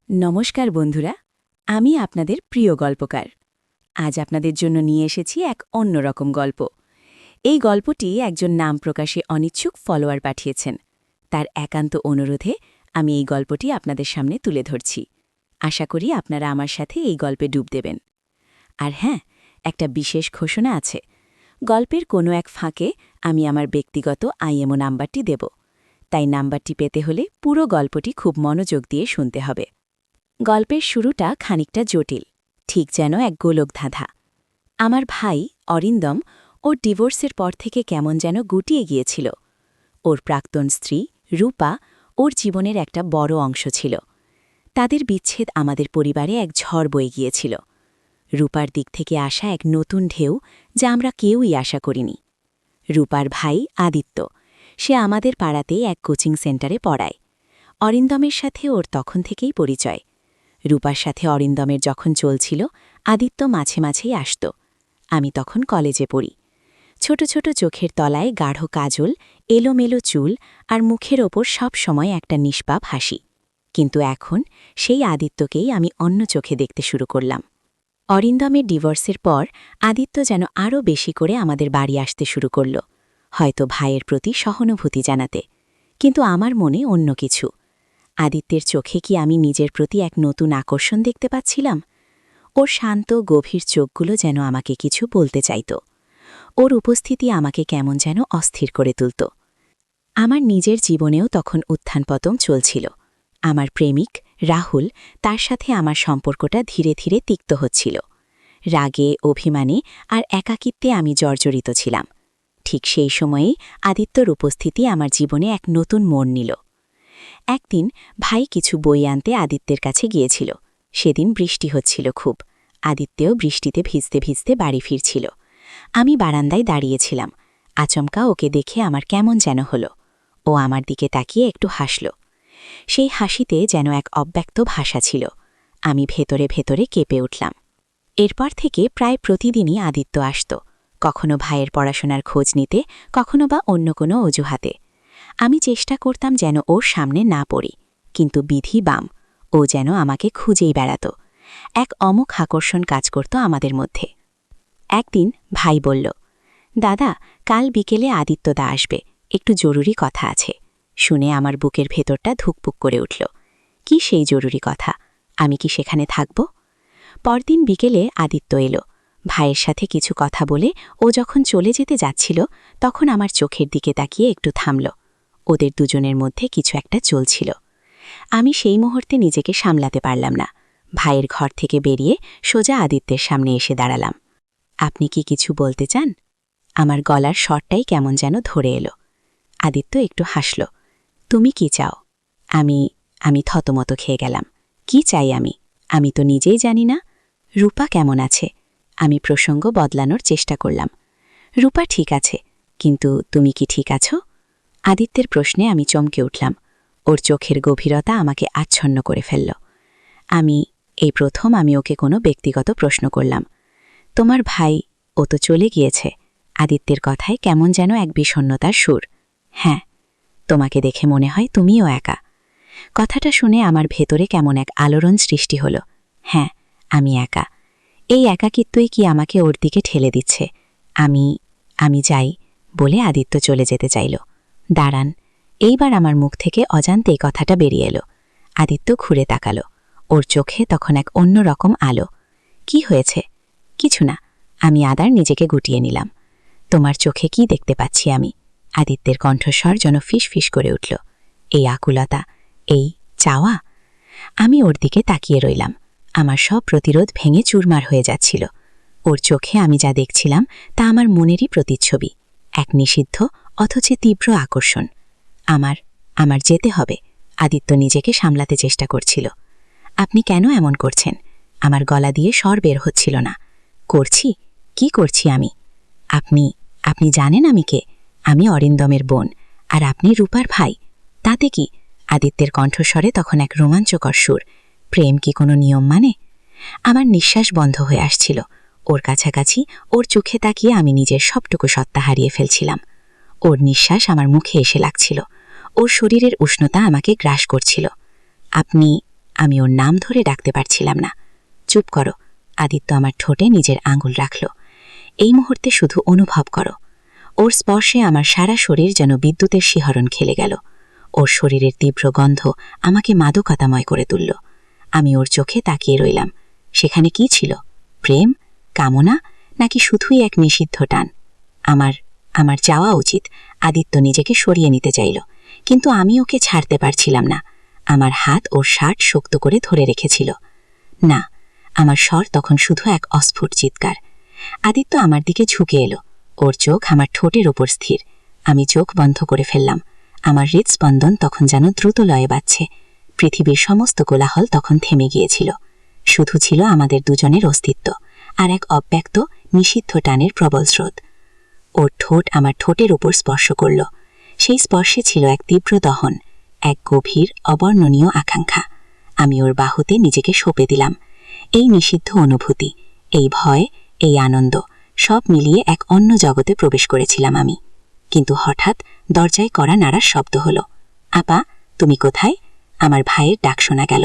নমস্কার বন্ধুরা, আমি আপনাদের প্রিয় গল্পকার। আজ আপনাদের জন্য নিয়ে এসেছি এক অন্যরকম গল্প। এই গল্পটি একজন নাম প্রকাশে অনিচ্ছুক ফলোয়ার পাঠিয়েছেন। তার একান্ত অনুরোধে আমি এই গল্পটি আপনাদের সামনে তুলে ধরছি। আশা করি আপনারা আমার সাথে এই গল্পে ডুব দেবেন। আর হ্যাঁ, একটা বিশেষ ঘোষণা আছে। গল্পের কোনো এক ফাঁকে আমি আমার ব্যক্তিগত আইএমও নাম্বারটি দেব। তাই নাম্বারটি পেতে হলে পুরো গল্পটি খুব মনোযোগ দিয়ে শুনতে হবে। গল্পের শুরুটা খানিকটা জটিল, ঠিক যেন এক গোলকধাঁধা। আমার ভাই অরিন্দম ওর ডিভোর্সের পর থেকে কেমন যেন গুটিয়ে গিয়েছিল। ওর প্রাক্তন স্ত্রী রূপা ওর জীবনের একটা বড় অংশ ছিল। তাদের বিচ্ছেদ আমাদের পরিবারে এক ঝড় বয়ে গিয়েছিল। রূপার দিক থেকে আসা এক নতুন ঢেউ, যা আমরা কেউই আশা করিনি। রূপার ভাই আদিত্য, সে আমাদের পাড়াতেই এক কোচিং সেন্টারে পড়ায়। অরিন্দমের সাথে ওর তখন থেকেই পরিচয়। রূপার সাথে অরিন্দমের যখন চলছিল, আদিত্য মাঝে মাঝেই আসত। আমি তখন কলেজে পড়ি। ছোট ছোট চোখের তলায় গাঢ় কাজল, এলোমেলো চুল আর মুখের ওপর সব সময় একটা নিষ্পাপ হাসি। কিন্তু এখন সেই আদিত্যকেই আমি অন্য চোখে দেখতে শুরু করলাম। অরিন্দমের ডিভোর্সের পর আদিত্য যেন আরও বেশি করে আমাদের বাড়ি আসতে শুরু করল, হয়তো ভাইয়ের প্রতি সহানুভূতি জানাতে। কিন্তু আমার মনে অন্য কিছু। আদিত্যের চোখে কি আমি নিজের প্রতি এক নতুন আকর্ষণ দেখতে পাচ্ছিলাম? ওর শান্ত গভীর চোখগুলো যেন আমাকে কিছু বলতে চাইত। ওর উপস্থিতি আমাকে কেমন যেন অস্থির করে তুলত। আমার নিজের জীবনেও তখন উত্থানপতন চলছিল। আমার প্রেমিক রাহুল, তার সাথে আমার সম্পর্কটা ধীরে ধীরে তিক্ত হচ্ছিল। রাগে, অভিমানে আর একাকিত্বে আমি জর্জরিত ছিলাম। ঠিক সেই সময়েই আদিত্যর উপস্থিতি আমার জীবনে এক নতুন মোড় নিল। একদিন ভাই কিছু বই আনতে আদিত্যের কাছে গিয়েছিল। সেদিন বৃষ্টি হচ্ছিল খুব। আদিত্যও বৃষ্টিতে ভিজতে ভিজতে বাড়ি ফিরছিল। আমি বারান্দায় দাঁড়িয়েছিলাম। আচমকা ওকে দেখে আমার কেমন যেন হলো। ও আমার দিকে তাকিয়ে একটু হাসল। সেই হাসিতে যেন এক অব্যক্ত ভাষা ছিল। আমি ভেতরে ভেতরে কেঁপে উঠলাম। এরপর থেকে প্রায় প্রতিদিনই আদিত্য আসত, কখনো ভাইয়ের পড়াশোনার খোঁজ নিতে, কখনো বা অন্য কোনো অজুহাতে। আমি চেষ্টা করতাম যেন ওর সামনে না পড়ি, কিন্তু বিধি বাম, ও যেন আমাকে খুঁজেই বেড়াত। এক অমোঘ আকর্ষণ কাজ করত আমাদের মধ্যে। একদিন ভাই বলল, দাদা, কাল বিকেলে আদিত্যদা আসবে, একটু জরুরি কথা আছে। শুনে আমার বুকের ভেতরটা ধুকপুক করে উঠল। কি সেই জরুরি কথা? আমি কি সেখানে থাকব? পরদিন বিকেলে আদিত্য এলো। ভাইয়ের সাথে কিছু কথা বলে ও যখন চলে যেতে যাচ্ছিল, তখন আমার চোখের দিকে তাকিয়ে একটু থামল। ওদের দুজনের মধ্যে কিছু একটা চলছিল। আমি সেই মুহূর্তে নিজেকে সামলাতে পারলাম না। ভাইয়ের ঘর থেকে বেরিয়ে সোজা আদিত্যের সামনে এসে দাঁড়ালাম। আপনি কি কিছু বলতে চান? আমার গলার স্বরটাই কেমন যেন ধরে এলো। আদিত্য একটু হাসল। তুমি কি চাও? আমি থতমত খেয়ে গেলাম। কি চাই আমি? আমি তো নিজেই জানি না। রূপা কেমন আছে? আমি প্রসঙ্গ বদলানোর চেষ্টা করলাম। রূপা ঠিক আছে, কিন্তু তুমি কি ঠিক আছো? আদিত্যের প্রশ্নে আমি চমকে উঠলাম। ওর চোখের গভীরতা আমাকে আচ্ছন্ন করে ফেলল। এই প্রথম আমি ওকে কোনো ব্যক্তিগত প্রশ্ন করলাম। তোমার ভাই, ও তো চলে গিয়েছে। আদিত্যের কথায় কেমন যেন এক বিষণ্ণতার সুর। হ্যাঁ, তোমাকে দেখে মনে হয় তুমিও একা। কথাটা শুনে আমার ভেতরে কেমন এক আলোড়ন সৃষ্টি হল। হ্যাঁ, আমি একা। এই একাকিত্বই কি আমাকে ওর দিকে ঠেলে দিচ্ছে? আমি যাই বলে আদিত্য চলে যেতে চাইল। দাঁড়ান, এইবার আমার মুখ থেকে অজান্তেই কথাটা বেরিয়ে এলো। আদিত্য ঘুরে তাকালো। ওর চোখে তখন এক অন্য রকম আলো। কি হয়েছে? কিছু না, আমি আদার নিজেকে গুটিয়ে নিলাম। তোমার চোখে কি দেখতে পাচ্ছি আমি? আদিত্যের কণ্ঠস্বর যেন ফিস ফিস করে উঠল। এই আকুলতা, এই চাওয়া। আমি ওর দিকে তাকিয়ে রইলাম। আমার সব প্রতিরোধ ভেঙে চুরমার হয়ে যাচ্ছিল। ওর চোখে আমি যা দেখছিলাম তা আমার মনেরই প্রতিচ্ছবি। এক নিষিদ্ধ অথচ তীব্র আকর্ষণ। আমার যেতে হবে। আদিত্য নিজেকে সামলাতে চেষ্টা করছিল। আপনি কেন এমন করছেন? আমার গলা দিয়ে স্বর বের হচ্ছিল না। করছি? কি করছি আমি? আপনি জানেন আমি কে? আমি অরিন্দমের বোন, আর আপনি রূপার ভাই। তাতে কি? আদিত্যের কণ্ঠস্বরে তখন এক রোমাঞ্চকর সুর। প্রেম কি কোনো নিয়ম মানে? আমার নিঃশ্বাস বন্ধ হয়ে আসছিল। ওর কাছাকাছি, ওর চোখে তাকিয়ে আমি নিজের সবটুকু সত্তা হারিয়ে ফেলছিলাম। ওর নিঃশ্বাস আমার মুখে এসে লাগছিল। ওর শরীরের উষ্ণতা আমাকে গ্রাস করছিল। আমি ওর নাম ধরে ডাকতে পারছিলাম না। চুপ করো। আদিত্য আমার ঠোঁটে নিজের আঙুল রাখল। এই মুহূর্তে শুধু অনুভব করো। ওর স্পর্শে আমার সারা শরীর যেন বিদ্যুতের শিহরণ খেলে গেল। ওর শরীরের তীব্র গন্ধ আমাকে মাদকতাময় করে তুলল। আমি ওর চোখে তাকিয়ে রইলাম। সেখানে কি ছিল? প্রেম, কামনা, নাকি শুধুই এক নিষিদ্ধ টান? আমার চাওয়া উচিত। আদিত্য নিজেকে সরিয়ে নিতে চাইল, কিন্তু আমি ওকে ছাড়তে পারছিলাম না। আমার হাত ওর শার্ট শক্ত করে ধরে রেখেছিল। না, আমার স্বর তখন শুধু এক অস্ফুট চিৎকার। আদিত্য আমার দিকে ঝুঁকে এলো। ওর চোখ আমার ঠোঁটের ওপর স্থির। আমি চোখ বন্ধ করে ফেললাম। আমার হৃদস্পন্দন তখন যেন দ্রুত লয়ে বাজছে। পৃথিবীর সমস্ত কোলাহল তখন থেমে গিয়েছিল। শুধু ছিল আমাদের দুজনের অস্তিত্ব আর এক অব্যক্ত নিষিদ্ধ টানের প্রবল স্রোত। ওর ঠোঁট আমার ঠোঁটের উপর স্পর্শ করল। সেই স্পর্শে ছিল এক তীব্র দহন, এক গভীর অবর্ণনীয় আকাঙ্ক্ষা। আমি ওর বাহুতে নিজেকে সঁপে দিলাম। এই নিষিদ্ধ অনুভূতি, এই ভয়, এই আনন্দ সব মিলিয়ে এক অন্য জগতে প্রবেশ করেছিলাম আমি। কিন্তু হঠাৎ দরজায় কড়া নাড়ার শব্দ হলো। আপা, তুমি কোথায়? আমার ভাইয়ের ডাক শোনা গেল।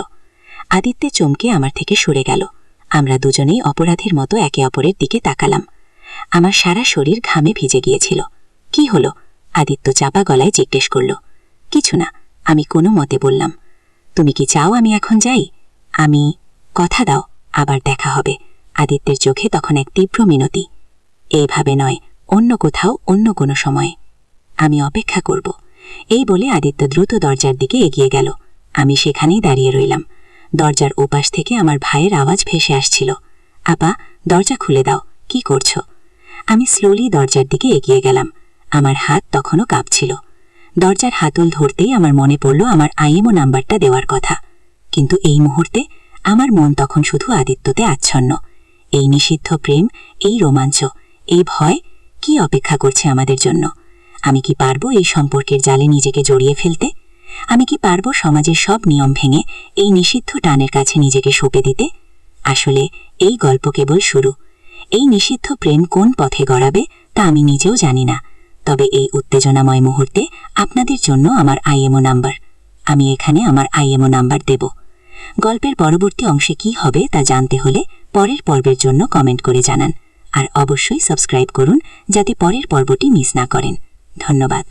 আদিত্যে চমকে আমার থেকে সরে গেল। আমরা দুজনেই অপরাধীর মতো একে অপরের দিকে তাকালাম। আমার সারা শরীর ঘামে ভিজে গিয়েছিল। কি হলো? আদিত্য চাপা গলায় জিজ্ঞেস করল। কিছু না, আমি কোনো মতে বললাম। তুমি কি চাও আমি এখন যাই? আমি কথা দাও, আবার দেখা হবে। আদিত্যের চোখে তখন এক তীব্র মিনতি। এইভাবে নয়, অন্য কোথাও, অন্য কোনো সময়ে। আমি অপেক্ষা করব। এই বলে আদিত্য দ্রুত দরজার দিকে এগিয়ে গেল। আমি সেখানেই দাঁড়িয়ে রইলাম। দরজার ওপাশ থেকে আমার ভাইয়ের আওয়াজ ভেসে আসছিল। আপা, দরজা খুলে দাও, কি করছো? আমি স্লোলি দরজার দিকে এগিয়ে গেলাম। আমার হাত তখনও কাঁপছিল। দরজার হাতল ধরতেই আমার মনে পড়ল আমার আইএমও নাম্বারটা দেওয়ার কথা। কিন্তু এই মুহূর্তে আমার মন তখন শুধু আদিত্যতে আচ্ছন্ন। এই নিষিদ্ধ প্রেম, এই রোমাঞ্চ, এই ভয় কি অপেক্ষা করছে আমাদের জন্য? আমি কি পারবো এই সম্পর্কের জালে নিজেকে জড়িয়ে ফেলতে? আমি কি পারবো সমাজের সব নিয়ম ভেঙে এই নিষিদ্ধ টানের কাছে নিজেকে সঁপে দিতে? আসলে এই গল্প কেবল শুরু। এই নিষিদ্ধ প্রেম কোন পথে গড়াবে তা আমি নিজেও জানি না। তবে এই উত্তেজনাময় মুহূর্তে আপনাদের জন্য আমার আইএমও নাম্বার। আমি এখানে আমার আইএমও নাম্বার দেব। গল্পের পরবর্তী অংশে কি হবে তা জানতে হলে পরের পর্বের জন্য কমেন্ট করে জানান। আর অবশ্যই সাবস্ক্রাইব করুন যাতে পরের পর্বটি মিস না করেন। ধন্যবাদ।